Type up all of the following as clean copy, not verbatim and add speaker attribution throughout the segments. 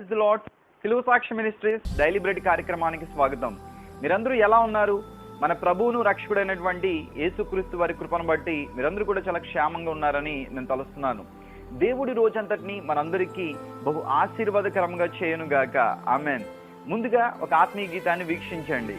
Speaker 1: Praise the lord. సిలువ సాక్షి ministries daily bread కార్యక్రమానికి స్వాగతం. మీరందరూ ఎలా ఉన్నారు? మన ప్రభువును రక్షకుడైనటువంటి యేసుక్రీస్తు వారి కృపను బట్టి మీరందరూ కూడా చాలా క్షేమంగా ఉన్నారని నేను తలుస్తున్నాను. దేవుడి రోజంతటిని మనందరికీ బహు ఆశీర్వాదకరంగా చేయను గాక. ఆమెన్. ముందుగా ఒక ఆత్మీయ గీతాన్ని వీక్షించండి.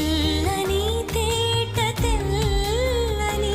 Speaker 2: తెల్లని తేట తెల్లని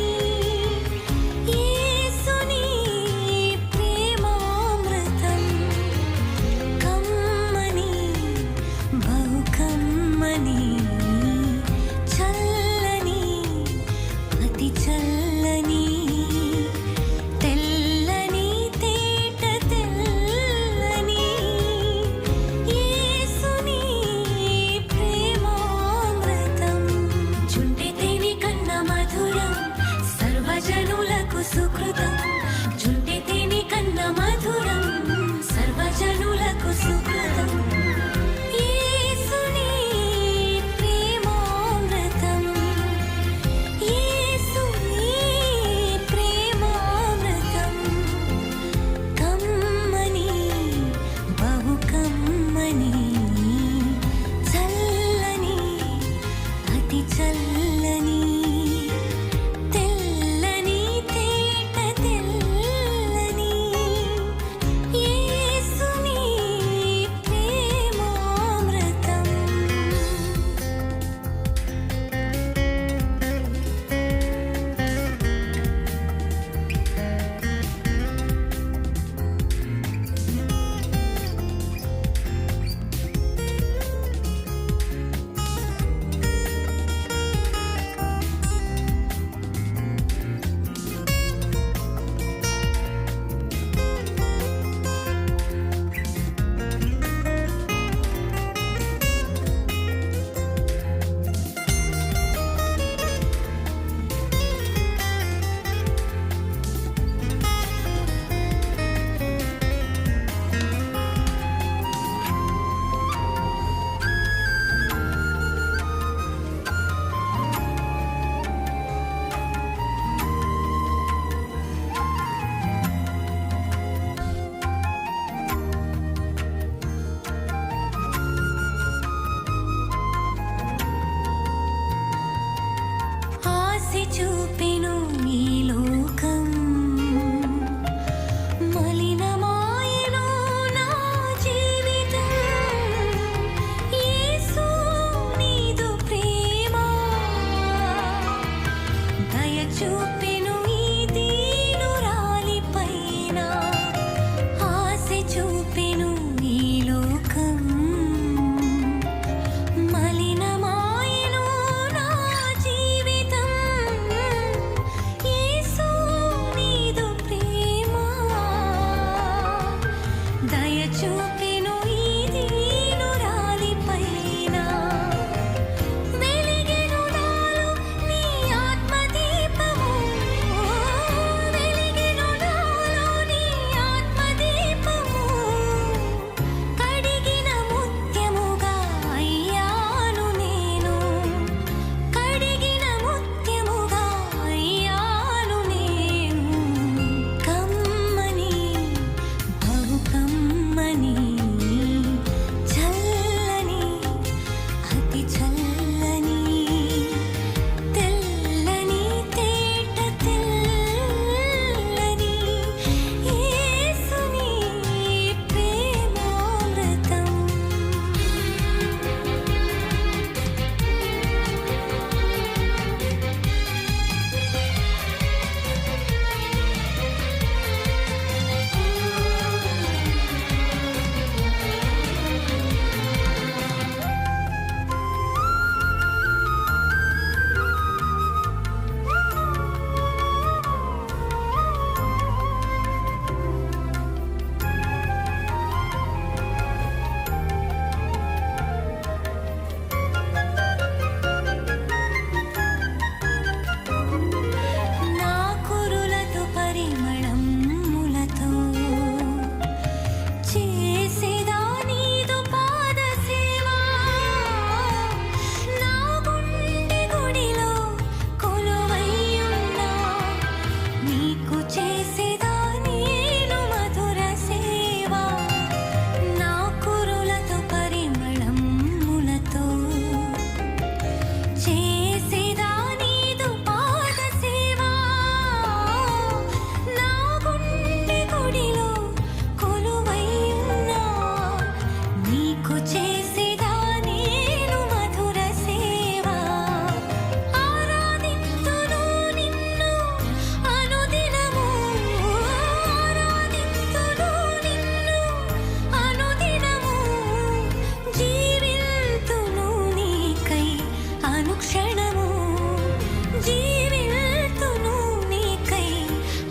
Speaker 2: జీవితును నీకై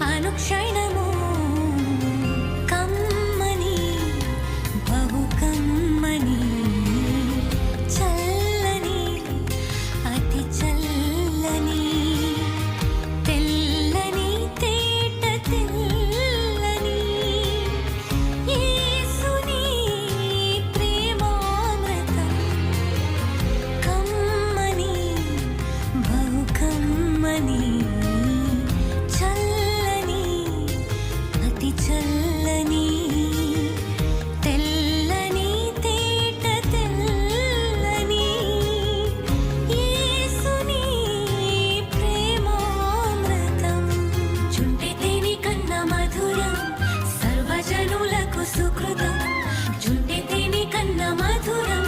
Speaker 2: అనుక్షణము కమ్మని బహు కమ్మని చల్లని అతి చల్లని తెల్లని తేట తెల్లని యేసుని ప్రేమామృతం కమ్మని బహు కమ్మని చల్లని అతి చల్లని తెల్లని తేట తెల్లని యేసుని ప్రేమామృతం చుంటి తేనె కన్న మధురం సర్వజనులకు సుకృతం చుంటి తేనె కన్న మధురం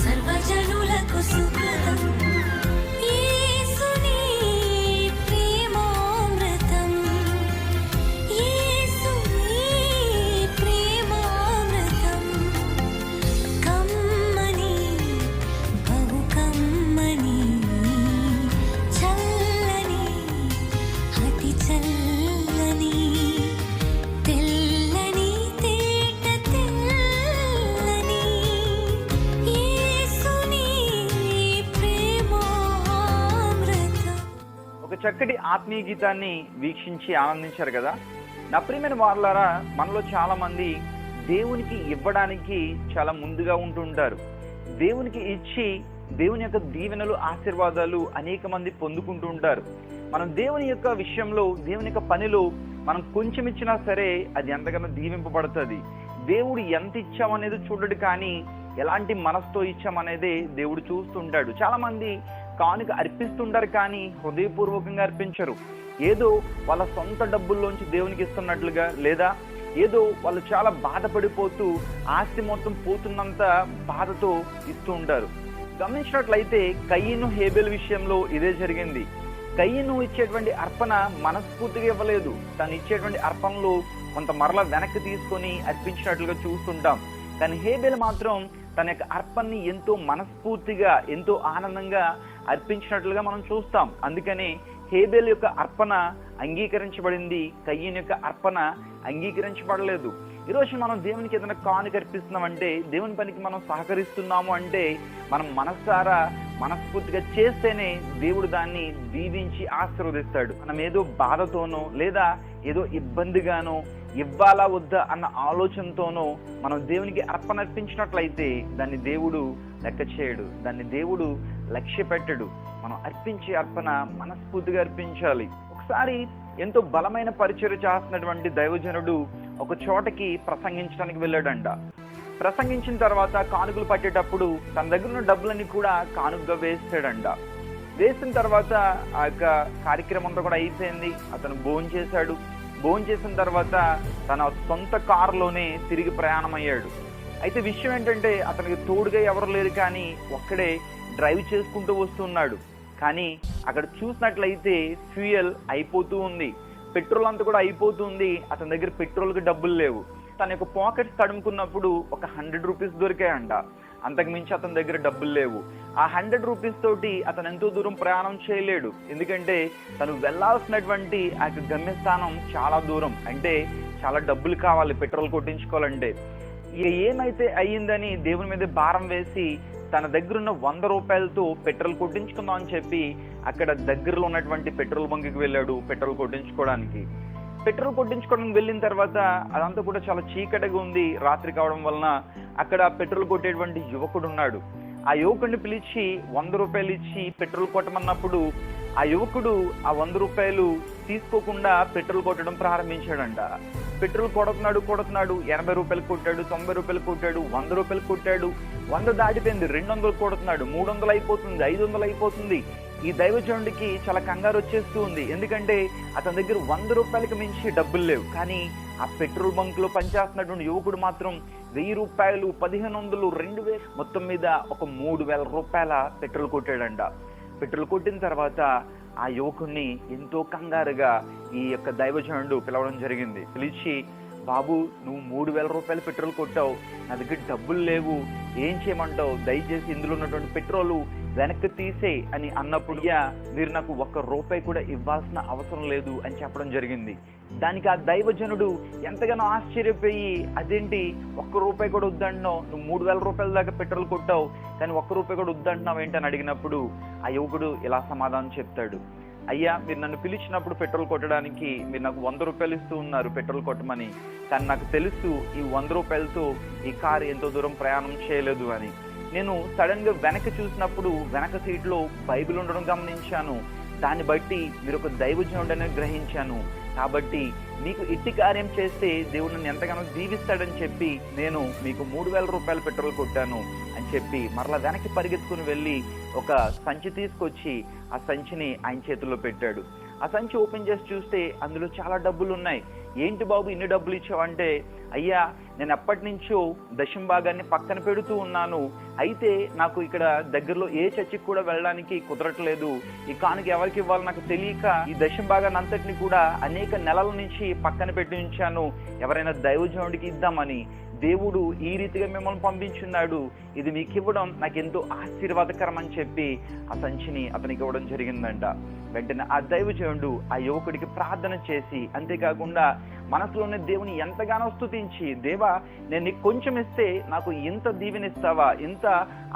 Speaker 2: సర్వజనులకు సుకృతం యేసుని ప్రేమామృతం యేసుని ప్రేమామృతం కమ్మని బహు కమ్మని చల్లని అతి చల్లని తెల్లని తేట తెల్లని యేసుని ప్రేమామృతం.
Speaker 1: ఒక చక్కటి ఆత్మీయ గీతాన్ని వీక్షించి ఆనందించారు కదా. నా ప్రియమైన వారలారా, మనలో చాలా మంది దేవునికి ఇవ్వడానికి చాలా ముందుగా ఉంటుంటారు. దేవునికి ఇచ్చి దేవుని యొక్క దీవెనలు ఆశీర్వాదాలు అనేక మంది పొందుకుంటూ ఉంటారు. మనం దేవుని యొక్క విషయంలో, దేవుని యొక్క పనిలో మనం కొంచెం ఇచ్చినా సరే అది ఎంతగానో దీవింపబడుతుంది. దేవుడు ఎంత ఇచ్చామనేది చూడడు, కానీ ఎలాంటి మనసుతో ఇచ్చామనేదే దేవుడు చూస్తుంటాడు. చాలా మంది కానుక అర్పిస్తుంటారు, కానీ హృదయపూర్వకంగా అర్పించరు. ఏదో వాళ్ళ సొంత డబ్బుల్లోంచి దేవునికి ఇస్తున్నట్లుగా, లేదా ఏదో వాళ్ళు చాలా బాధపడిపోతూ ఆస్తి మొత్తం పోతున్నంత బాధతో ఇస్తూ ఉంటారు. గమనించినట్లయితే కయీను హేబెల్ విషయంలో ఇదే జరిగింది. కయీను ఇచ్చేటువంటి అర్పణ మనస్ఫూర్తిగా ఇవ్వలేదు. తను ఇచ్చేటువంటి అర్పణలో కొంత మరల వెనక్కి తీసుకొని అర్పించినట్లుగా చూస్తుంటాం. కానీ హేబెల్ మాత్రం తన యొక్క అర్పణని ఎంతో మనస్ఫూర్తిగా, ఎంతో ఆనందంగా అర్పించినట్లుగా మనం చూస్తాం. అందుకని హేబెల్ యొక్క అర్పణ అంగీకరించబడింది, కయీను యొక్క అర్పణ అంగీకరించబడలేదు. ఈరోజు మనం దేవునికి ఏదైనా కానుక అర్పిస్తున్నామంటే, దేవుని పనికి మనం సహకరిస్తున్నాము అంటే, మనం మనసారా మనస్ఫూర్తిగా చేస్తేనే దేవుడు దాన్ని దీవించి ఆశీర్వదిస్తాడు. మనం ఏదో బాధతోనో లేదా ఏదో ఇబ్బందిగానో ఇవ్వాలా వద్దా అన్న ఆలోచనతోనో మనం దేవునికి అర్పణ అర్పించినట్లయితే దాన్ని దేవుడు లెక్క చేయడు, దాన్ని దేవుడు లక్ష్య పెట్టడు. మనం అర్పించే అర్పణ మనస్ఫూర్తిగా అర్పించాలి. ఒకసారి ఎంతో బలమైన పరిచర్య చేస్తున్నటువంటి దైవజనుడు ఒక చోటకి ప్రసంగించడానికి వెళ్ళాడంట. ప్రసంగించిన తర్వాత కానుకలు పట్టేటప్పుడు తన దగ్గర ఉన్న డబ్బులన్నీ కూడా కానుకగా వేస్తాడంట. వేసిన తర్వాత ఆ యొక్క కార్యక్రమం అంతా కూడా అయిపోయింది. అతను భోంచేశాడు. భోంచేసిన తర్వాత తన సొంత కారులోనే తిరిగి ప్రయాణం అయ్యాడు. అయితే విషయం ఏంటంటే, అతనికి తోడుగా ఎవరు లేరు, కానీ ఒక్కడే డ్రైవ్ చేసుకుంటూ వస్తున్నాడు. కానీ అక్కడ చూసినట్లయితే ఫ్యూయల్ అయిపోతూ ఉంది, పెట్రోల్ అంతా కూడా అయిపోతుంది. అతని దగ్గర పెట్రోల్కి డబ్బులు లేవు. తన యొక్క పాకెట్స్ తడుముకున్నప్పుడు ఒక 100 రూపీస్ దొరికాయంట. అంతకు మించి అతని దగ్గర డబ్బులు లేవు. ఆ 100 రూపీస్ తోటి అతను ఎంతో దూరం ప్రయాణం చేయలేడు. ఎందుకంటే తను వెళ్లాల్సినటువంటి ఆ యొక్క గమ్యస్థానం చాలా దూరం, అంటే చాలా డబ్బులు కావాలి పెట్రోల్ కొట్టించుకోవాలంటే. ఏమైతే అయ్యిందని దేవుని మీద భారం వేసి తన దగ్గర ఉన్న 100 రూపాయలతో పెట్రోల్ కొట్టించుకుందాం అని చెప్పి అక్కడ దగ్గరలో ఉన్నటువంటి పెట్రోల్ బంక్కి వెళ్ళాడు పెట్రోల్ కొట్టించుకోవడానికి. పెట్రోల్ కొట్టించుకోవడానికి వెళ్ళిన తర్వాత అదంతా కూడా చాలా చీకటిగా ఉంది. రాత్రి కావడం వలన అక్కడ పెట్రోల్ కొట్టేటువంటి యువకుడు ఉన్నాడు. ఆ యువకుడిని పిలిచి 100 రూపాయలు ఇచ్చి పెట్రోల్ కొట్టమన్నప్పుడు ఆ యువకుడు ఆ 100 రూపాయలు తీసుకోకుండా పెట్రోల్ కొట్టడం ప్రారంభించాడంట. పెట్రోల్ కొడుతున్నాడు 80 రూపాయలు కొట్టాడు, 90 రూపాయలు కొట్టాడు, 100 రూపాయలు కొట్టాడు. 100 దాటిపోయింది, 200 కొడుతున్నాడు, 300 అయిపోతుంది, 500 అయిపోతుంది. ఈ దైవజనుడికి చాలా కంగారు వచ్చేస్తూ ఉంది. ఎందుకంటే అతని దగ్గర 100 రూపాయలకు మించి డబ్బులు లేవు. కానీ ఆ పెట్రోల్ బంక్ లో పనిచేస్తున్నటువంటి యువకుడు మాత్రం 1000 రూపాయలు, 1500, 2000, మొత్తం మీద ఒక 3000 రూపాయల పెట్రోల్ కొట్టాడంట. పెట్రోల్ కొట్టిన తర్వాత ఆ యువకుడిని ఎంతో కంగారుగా ఈ యొక్క దైవజనుడు పిలవడం జరిగింది. పిలిచి, బాబు, నువ్వు 3000 రూపాయలు పెట్రోల్ కొట్టావు, నా దగ్గర డబ్బులు లేవు, ఏం చేయమంటావు, దయచేసి ఇందులో ఉన్నటువంటి పెట్రోలు వెనక్కి తీసే అని అన్నప్పుడు, అయ్యా మీరు నాకు ₹1 కూడా ఇవ్వాల్సిన అవసరం లేదు అని చెప్పడం జరిగింది. దానికి ఆ దైవజనుడు ఎంతగానో ఆశ్చర్యపోయి, అదేంటి ₹1 కూడా వద్దంటున్నావు, నువ్వు ₹3000 దాకా పెట్రోల్ కొట్టావు కానీ ₹1 కూడా వద్దంటున్నావు ఏంటని అడిగినప్పుడు ఆ యువకుడు ఇలా సమాధానం చెప్తాడు, అయ్యా మీరు నన్ను పిలిచినప్పుడు పెట్రోల్ కొట్టడానికి మీరు నాకు ₹100 ఇస్తూ ఉన్నారు పెట్రోల్ కొట్టమని, కానీ నాకు తెలుసు ఈ ₹100తో ఈ కారు ఎంతో దూరం ప్రయాణం చేయలేదు అని. నేను సడన్ గా వెనక్కి చూసినప్పుడు వెనక సీట్లో బైబిల్ ఉండడం గమనించాను. దాన్ని బట్టి మీరు ఒక దైవజనుడని గ్రహించాను. కాబట్టి మీకు ఇట్టి కార్యం చేస్తే దేవుడు నన్ను ఎంతగానో దీవిస్తాడని చెప్పి నేను మీకు ₹3000 పెట్రోల్ కొట్టాను అని చెప్పి మరలా వెనక్కి పరిగెత్తుకుని వెళ్ళి ఒక సంచి తీసుకొచ్చి ఆ సంచిని ఆయన చేతుల్లో పెట్టాడు. ఆ సంచి ఓపెన్ చేసి చూస్తే అందులో చాలా డబ్బులు ఉన్నాయి. ఏంటి బాబు ఇన్ని డబ్బులు ఇచ్చావంటే, అయ్యా నేను ఎప్పటి నుంచో దశంభాగాన్ని పక్కన పెడుతూ ఉన్నాను, అయితే నాకు ఇక్కడ దగ్గరలో ఏ చర్చికి కూడా వెళ్ళడానికి కుదరట్లేదు, ఈ కానుక ఎవరికి ఇవ్వాలో నాకు తెలియక ఈ దశంభాగాన్ని అంతటిని కూడా అనేక నెలల నుంచి పక్కన పెట్టి ఉంచాను, ఎవరైనా దైవజనుడికి ఇద్దామని. దేవుడు ఈ రీతిగా మిమ్మల్ని పంపించున్నాడు, ఇది మీకు ఇవ్వడం నాకు ఎంతో ఆశీర్వాదకరం అని చెప్పి ఆ సంచిని అతనికి ఇవ్వడం జరిగిందంట. వెంటనే ఆ దైవజనుడు ఆ యువకుడికి ప్రార్థన చేసి, అంతేకాకుండా మనసులోనే దేవుని ఎంతగానో స్తుతించి, దేవా నేను నీకు కొంచెం ఇస్తే నాకు ఇంత దీవెనిస్తావా, ఇంత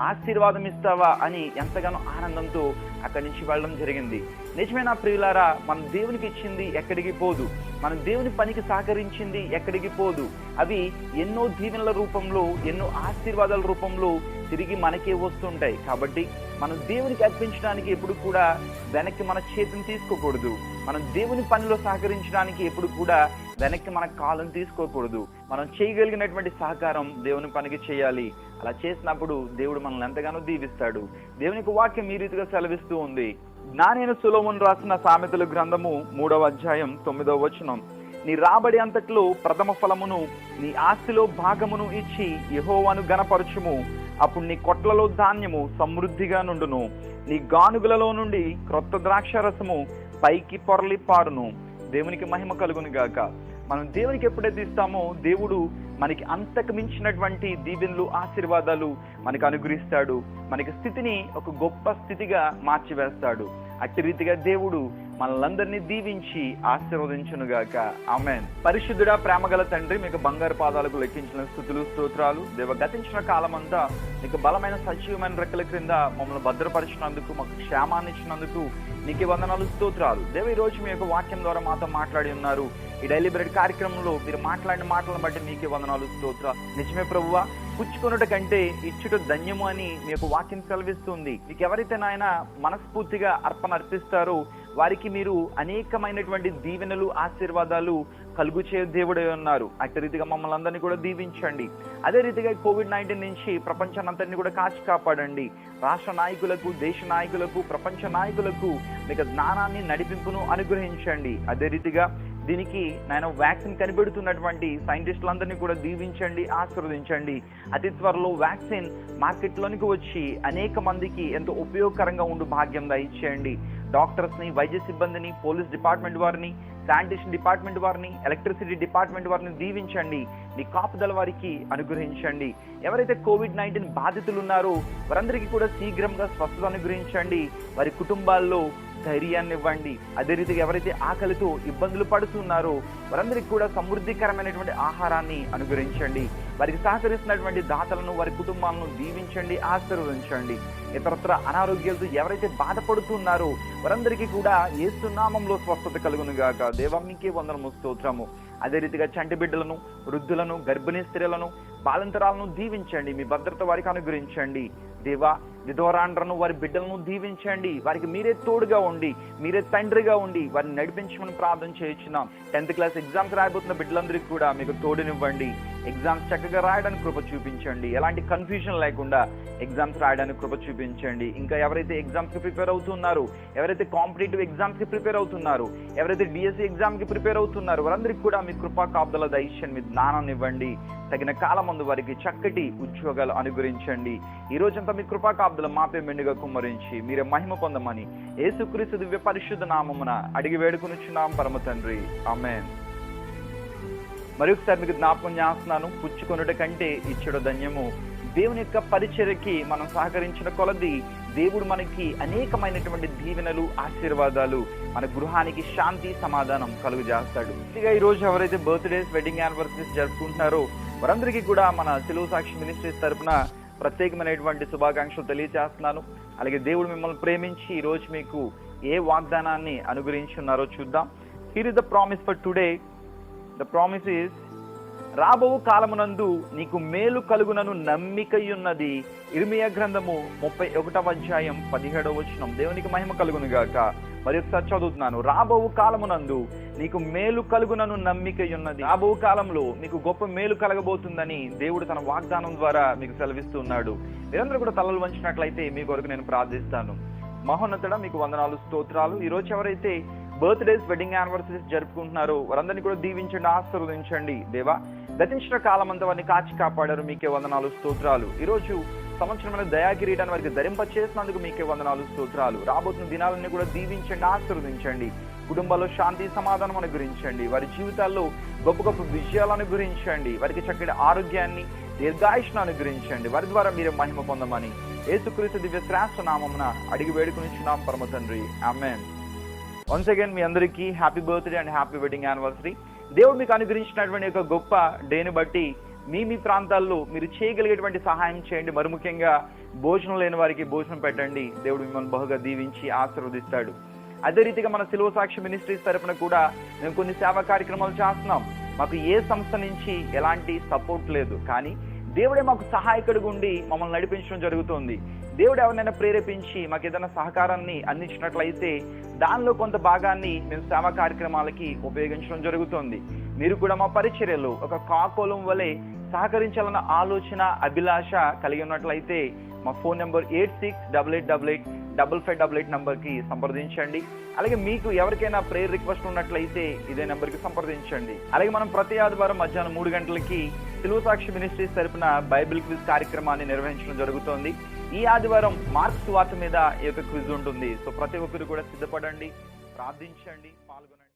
Speaker 1: ఆశీర్వాదం ఇస్తావా అని ఎంతగానో ఆనందంతో అక్కడి నుంచి వెళ్ళడం జరిగింది. నిజమైన ప్రియులారా, మనం దేవునికి ఇచ్చింది ఎక్కడికి పోదు, మనం దేవుని పనికి సహకరించింది ఎక్కడికి పోదు. అవి ఎన్నో దీవెనల రూపంలో, ఎన్నో ఆశీర్వాదాల రూపంలో తిరిగి మనకే వస్తుంటాయి. కాబట్టి మనం దేవునికి అర్పించడానికి ఎప్పుడు కూడా వెనక్కి మన చేతిని తీసుకోకూడదు. మనం దేవుని పనిలో సహకరించడానికి ఎప్పుడు కూడా వెనక్కి మన కాళ్ళను తీసుకోకూడదు. మనం చేయగలిగినటువంటి సహకారం దేవుని పనికి చేయాలి. అలా చేసినప్పుడు దేవుడు మనల్ని ఎంతగానో దీవిస్తాడు. దేవునికి వాక్యం ఈ రీతిగా సెలవిస్తూ ఉంది. జ్ఞానైన సొలొమోను రాసిన సామెతల గ్రంథము 3వ అధ్యాయం 9వ వచనం, నీ రాబడి అంతట్లో ప్రథమ ఫలమును నీ ఆస్తిలో భాగమును ఇచ్చి యెహోవాను గణపరచుము, అప్పుడు నీ కొట్లలో ధాన్యము సమృద్ధిగా నుండును, నీ గానుగులలో నుండి క్రొత్త ద్రాక్ష రసము పైకి పొరలి పారును. దేవునికి మహిమ కలుగును గాక. మనం దేవునికి ఎప్పుడైతే ఇస్తామో దేవుడు మనకి అంతకు మించినటువంటి దీవెనలు, ఆశీర్వాదాలు మనకు అనుగ్రహిస్తాడు. మనకి స్థితిని ఒక గొప్ప స్థితిగా మార్చివేస్తాడు. అట్టి రీతిగా దేవుడు మనలందరినీ దీవించి ఆశీర్వదించునుగాక. ఆమేన్. పరిశుద్ధుడా, ప్రేమగల తండ్రి, మీకు బంగారు పాదాలకు లెక్కించిన స్తుతులు, స్తోత్రాలు. దేవ, గతించిన కాలం అంతా మీకు బలమైన సజీవమైన రెక్కల క్రింద మమ్మల్ని భద్రపరిచినందుకు, మాకు క్షేమాన్ని ఇచ్చినందుకు నీకే వందనాలు, స్తోత్రాలు. దేవ, ఈ రోజు మీ యొక్క వాక్యం ద్వారా మాతో మాట్లాడి ఉన్నారు. ఈ డైలీ బ్రెడ్ కార్యక్రమంలో మీరు మాట్లాడిన మాటలను బట్టి మీకే వందనాలు, స్తోత్రాలు. నిజమే ప్రభువా, పుచ్చుకొనుట కంటే ఇచ్చుట ధన్యము అని మీ యొక్క వాక్యం సెలవిస్తుంది. మీకు ఎవరైతే నాయన మనస్ఫూర్తిగా అర్పణ అర్పిస్తారో వారికి మీరు అనేకమైనటువంటి దీవెనలు, ఆశీర్వాదాలు కలుగు చే దేవుడే ఉన్నారు. అట్టి రీతిగా మమ్మల్ని అందరినీ కూడా దీవించండి. అదే రీతిగా COVID-19 నుంచి ప్రపంచాన్నంతటినీ కూడా కాచి కాపాడండి. రాష్ట్ర నాయకులకు, దేశ నాయకులకు, ప్రపంచ నాయకులకు మీకు జ్ఞానాన్ని, నడిపింపును అనుగ్రహించండి. అదే రీతిగా దీనికి నాయన వ్యాక్సిన్ కనిపెడుతున్నటువంటి సైంటిస్టులందరినీ కూడా దీవించండి, ఆశీర్వదించండి. అతి త్వరలో వ్యాక్సిన్ మార్కెట్లోనికి వచ్చి అనేక మందికి ఎంతో ఉపయోగకరంగా ఉండు భాగ్యం దయచేయండి. డాక్టర్స్ ని, వైద్య సిబ్బందిని, పోలీస్ డిపార్ట్మెంట్ వారిని, శానిటేషన్ డిపార్ట్మెంట్ వారిని, ఎలక్ట్రిసిటీ డిపార్ట్మెంట్ వారిని దీవించండి. మీ కాపుదల వారికి అనుగ్రహించండి. ఎవరైతే COVID-19 బాధితులు ఉన్నారో వారందరికీ కూడా శీఘ్రంగా స్వస్థత అనుగ్రహించండి. వారి కుటుంబాల్లో ధైర్యాన్ని ఇవ్వండి. అదే రీతిగా ఎవరైతే ఆకలితో ఇబ్బందులు పడుతున్నారో వారందరికీ కూడా సమృద్ధికరమైనటువంటి ఆహారాన్ని అనుగ్రహించండి. వారికి సహకరిస్తున్నటువంటి దాతలను, వారి కుటుంబాలను దీవించండి, ఆశీర్వదించండి. ఇతరత్ర అనారోగ్యాలతో ఎవరైతే బాధపడుతున్నారో వారందరికీ కూడా యేసు నామములో స్వస్థత కలుగును గాక. దేవా, మీకే వందనము, స్తోత్రము. అదే రీతిగా చంటి బిడ్డలను, వృద్ధులను, గర్భిణీ స్త్రీలను, బాలంతరాలను దీవించండి. మీ భద్రత వారికి అనుగ్రహించండి. దేవా, విధవరాండ్రను, వారి బిడ్డలను దీవించండి. వారికి మీరే తోడుగా ఉండి, మీరే తండ్రిగా ఉండి వారిని నడిపించమని ప్రార్థన చేయించున్నాం. 10th క్లాస్ ఎగ్జామ్స్ రాయబోతున్న బిడ్డలందరికీ కూడా మీకు తోడునివ్వండి. ఎగ్జామ్స్ చక్కగా రాయడానికి కృప చూపించండి. ఎలాంటి కన్ఫ్యూజన్ లేకుండా ఎగ్జామ్స్ రాయడానికి కృప చూపించండి. ఇంకా ఎవరైతే ఎగ్జామ్స్ కి ప్రిపేర్ అవుతున్నారో, ఎవరైతే కాంపిటేటివ్ ఎగ్జామ్స్ కి ప్రిపేర్ అవుతున్నారో, ఎవరైతే DSE ఎగ్జామ్ కి ప్రిపేర్ అవుతున్నారో వారందరికీ కూడా మీ కృపా కాపుదల దయచేయండి. మీ జ్ఞానాన్ని ఇవ్వండి. తగిన కాలం ముందు వారికి చక్కటి ఉద్యోగాలు అనుగ్రహించండి. ఈ రోజంతా మీ కృపా కాపుదల మాపే మెండుగా కుమ్మరించి మీరే మహిమ పొందమని యేసుక్రీస్తు దివ్య పరిశుద్ధ నామమున అడిగి వేడుకొనుచున్నాం పరమ తండ్రి. ఆమేన్. మరొకసారి మీకు జ్ఞాపకం చేస్తున్నాను, పుచ్చుకొనుట కంటే ఇచ్చుట ధన్యము, దేవుని యొక్క పరిచర్యకి మనం సహకరించిన కొలది దేవుడు మనకి అనేకమైనటువంటి దీవెనలు, ఆశీర్వాదాలు, మన గృహానికి శాంతి, సమాధానం కలుగు చేస్తాడు. ఇక ఈ రోజు ఎవరైతే బర్త్డేస్, వెడ్డింగ్ యానివర్సరీస్ జరుపుకుంటున్నారో వారందరికీ కూడా మన సిలువ సాక్షి మినిస్ట్రీస్ తరపున ప్రత్యేకమైనటువంటి శుభాకాంక్షలు తెలియజేస్తున్నాను. అలాగే దేవుడు మిమ్మల్ని ప్రేమించి ఈ రోజు మీకు ఏ వాగ్దానాన్ని అనుగ్రహించున్నారో చూద్దాం. Here is the promise for today. The promise is, రాబో కాలమునందు నీకు మేలు కలుగునను నమ్మికయున్నది. ఇర్మియా గ్రంథము 31వ అధ్యాయం 17వ వచనం. దేవునికి మహిమ కలుగును గాక. మరి ఒకసారి చదువుతున్నాను. రాబో కాలమునందు నీకు మేలు కలుగునను నమ్మికయున్నది. రాబో కాలంలో మీకు గొప్ప మేలు కలగబోతుందని దేవుడు తన వాగ్దానం ద్వారా మీకు సెలవిస్తున్నాడు. మీరందరూ కూడా తలలు వంచినట్లయితే మీ కొరకు నేను ప్రార్థిస్తాను. మహోన్నతుడా, మీకు వందనాలు, స్తోత్రాలు. ఈ రోజు ఎవరైతే బర్త్డేస్, వెడ్డింగ్ యానివర్సరీస్ జరుపుకుంటున్నారో వారందరినీ కూడా దీవించండి, ఆశీర్వదించండి. దేవా, గతించిన కాలం అంతా వారిని కాచి కాపాడారు, మీకే వందనాలు, స్తోత్రాలు. ఈరోజు సంవత్సరమైన దయాకిరీటాన్ని వారికి ధరింప చేసినందుకు మీకే వందనాలు, స్తోత్రాలు. రాబోతున్న దినాలన్నీ కూడా దీవించండి, ఆశీర్వదించండి. కుటుంబాల్లో శాంతి, సమాధానం అనుగ్రహించండి. వారి జీవితాల్లో గొప్ప గొప్ప విజయాలను అనుగ్రహించండి. వారికి చక్కటి ఆరోగ్యాన్ని, దీర్ఘాయుష్ను అనుగ్రహించండి. వారి ద్వారా మీరు మహిమ పొందమని యేసుక్రీస్తు దివ్య శ్రేష్ఠ నామమున అడిగి వేడుకొనిచున్నాం పరమ తండ్రి. ఆమేన్. వన్స్ అగైన్ మీ అందరికీ happy birthday and happy wedding anniversary. దేవుడు మీకు అనుగ్రహించినటువంటి ఒక గొప్ప డేని బట్టి మీ ప్రాంతాల్లో మీరు చేయగలిగేటువంటి సహాయం చేయండి. మరి ముఖ్యంగా భోజనం లేని వారికి భోజనం పెట్టండి. దేవుడు మిమ్మల్ని బహుగా దీవించి ఆశీర్వదిస్తాడు. అదే రీతిగా మన సిలువ సాక్షి మినిస్ట్రీస్ తరపున కూడా మేము కొన్ని సేవా కార్యక్రమాలు చేస్తున్నాం. మాకు ఏ సంస్థ నుంచి ఎలాంటి సపోర్ట్ లేదు, కానీ దేవుడే మాకు సహాయకుడిగా ఉండి మమ్మల్ని నడిపించడం జరుగుతుంది. దేవుడు ఎవరినైనా ప్రేరేపించి మాకు ఏదైనా సహకారాన్ని అందించినట్లయితే దానిలో కొంత భాగాన్ని మేము సేవా కార్యక్రమాలకి ఉపయోగించడం జరుగుతుంది. మీరు కూడా మా పరిచర్యలో ఒక కాకోలం వలె సహకరించాలన్న ఆలోచన, అభిలాష కలిగి ఉన్నట్లయితే మా ఫోన్ నెంబర్ 8688885588 నంబర్కి సంప్రదించండి. అలాగే మీకు ఎవరికైనా ప్రేయర్ రిక్వెస్ట్ ఉన్నట్లయితే ఇదే నెంబర్కి సంప్రదించండి. అలాగే మనం ప్రతి ఆదివారం మధ్యాహ్నం 3 గంటలకి సిలువ సాక్షి మినిస్ట్రీస్ తరపున బైబిల్ క్విజ్ కార్యక్రమాన్ని నిర్వహించడం జరుగుతోంది. ఈ ఆదివారం మార్క్స్ సువార్త మీద ఈ యొక్క క్విజ్ ఉంటుంది. సో ప్రతి ఒక్కరు కూడా సిద్ధపడండి, ప్రార్థించండి, పాల్గొనండి.